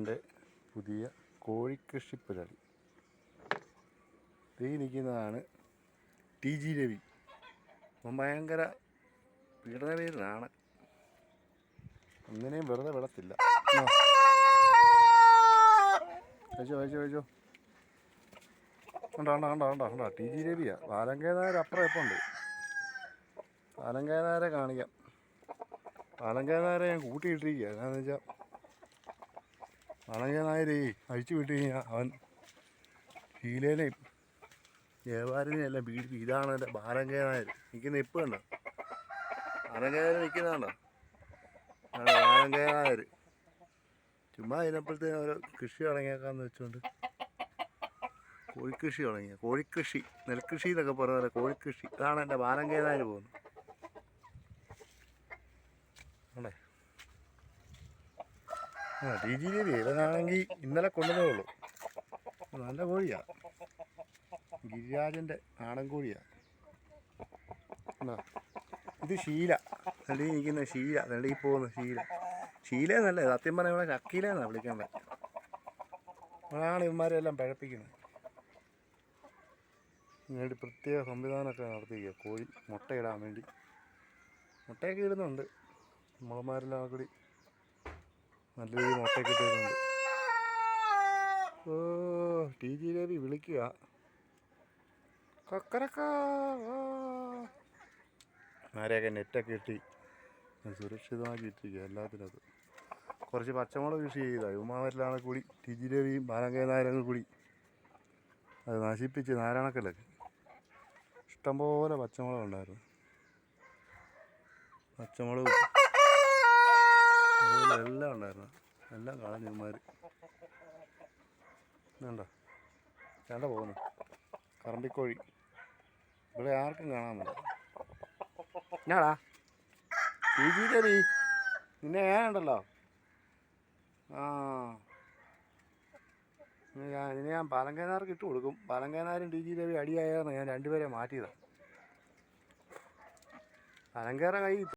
എൻ്റെ പുതിയ കോഴിക്കൃഷി പരിപാടി. ഈ നിൽക്കുന്നതാണ് TG രവി. അവൻ ഭയങ്കര പീഡനവീരനാണ്, ഒന്നിനെയും വെറുതെ വിടത്തില്ല. കഴിച്ചോ കണ്ടോ TG രവിയാ. പാലങ്കേനായർ അപ്പുറം എപ്പോൾ ഉണ്ട്. പാലങ്കേനായരെ കാണിക്കാം. പാലങ്കേനായരെ ഞാൻ കൂട്ടിയിട്ടിരിക്കുക. എന്താണെന്ന് വെച്ചാൽ പാലങ്കേനായരെ അഴിച്ചു വിട്ട് കഴിഞ്ഞാൽ അവൻ ശീലേനെയും വ്യാപാരിനെയും എല്ലാം പീഡിപ്പിക്കും. ഇതാണ് എൻ്റെ പാലങ്കേനായർ നിൽക്കുന്ന. ഇപ്പം ഉണ്ടോ പാലങ്കേനായർ നിൽക്കുന്നതാണ്ടോ? പാലങ്കേനായർ ചുമ്മാ ഇതിനപ്പോഴത്തേനും ഓരോ കൃഷി തുടങ്ങിയേക്കാന്ന് വെച്ചുകൊണ്ട് കോഴിക്കൃഷി തുടങ്ങിയ കോഴിക്കൃഷി, നെൽകൃഷി എന്നൊക്കെ പറയുന്നത് കോഴിക്കൃഷി. അതാണ് എൻ്റെ പാലങ്കേനായർ പോകുന്നത്. ആണേ TG രവി ഇവനാണെങ്കിൽ ഇന്നലെ കൊണ്ടുവന്നേ ഉള്ളൂ. നല്ല കോഴിയാണ്, ഗിരിരാജൻ്റെ നാടൻ കോഴിയാണ്. ഇത് ശീല, നല്ലീ നിൽക്കുന്ന ശീല, നല്ലീ പോകുന്ന ശീലേന്നല്ലേ സത്യം പറഞ്ഞാൽ ഇവിടെ ചക്കീലെന്നാണ് വിളിക്കാൻ പറ്റും. അതാണ് ഇവന്മാരെല്ലാം പഴപ്പിക്കുന്നത്. ഇങ്ങോട്ട് പ്രത്യേക സംവിധാനമൊക്കെ നടത്തിയിരിക്കുക. കോഴി മുട്ടയിടാൻ വേണ്ടി മുട്ടയൊക്കെ ഇടുന്നുണ്ട്. മുളമാരെല്ലാം കൂടി നല്ല രീതിയിൽ മുട്ടയൊക്കെ ഇട്ടിരുന്നുണ്ട്. TG രവി വിളിക്കുക. ആരെയൊക്കെ നെറ്റൊക്കെ ഇട്ടി സുരക്ഷിതമാക്കി ഇട്ടിരിക്കുക. എല്ലാത്തിനകത്ത് കുറച്ച് പച്ചമുളക് കൃഷി ചെയ്താൽ ഉമാവരിലാണ് കൂടി TG രവിയും പാലങ്കേനായരും കൂടി അത് നശിപ്പിച്ച് നാരായണക്കല്ലൊക്കെ. ഇഷ്ടംപോലെ പച്ചമുളക് ഉണ്ടായിരുന്നു. പച്ചമുളക് അതുപോലെ എല്ലാം ഉണ്ടായിരുന്നു. എല്ലാം കളഞ്ഞു ഇവന്മാർ. വേണ്ട വേണ്ട പോകുന്നു കറമ്പിക്കോഴി. ഇവിടെ ആർക്കും കാണാൻ പറ്റില്ല. എന്നാടാ TG രവി നിന്നെ ഞാനുണ്ടല്ലോ. ഇനി ഞാൻ പാലങ്കേനാർക്ക് ഇട്ട് കൊടുക്കും. പാലങ്കേനാരും TG രവി അടിയായെന്ന് ഞാൻ രണ്ടുപേരെ മാറ്റിയതാണ്. പാലങ്കേര കൈ